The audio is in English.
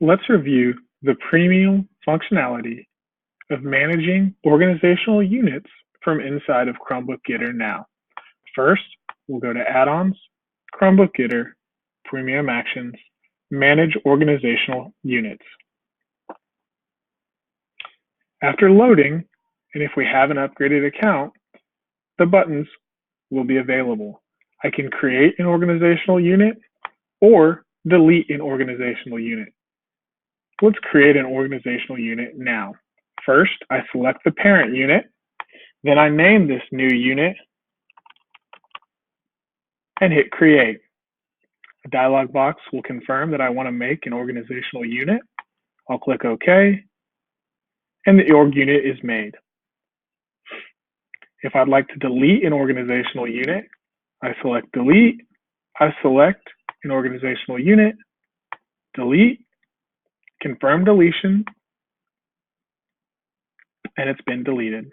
Let's review the premium functionality of managing organizational units from inside of Chromebook Getter now. First, we'll go to Add-ons, Chromebook Getter, Premium Actions, Manage Organizational Units. After loading, and if we have an upgraded account, the buttons will be available. I can create an organizational unit or delete an organizational unit. Let's create an organizational unit now. First, I select the parent unit, then I name this new unit and hit create. A dialog box will confirm that I want to make an organizational unit. I'll click OK, and the org unit is made. If I'd like to delete an organizational unit, I select delete, I select an organizational unit, delete, confirm deletion, and it's been deleted.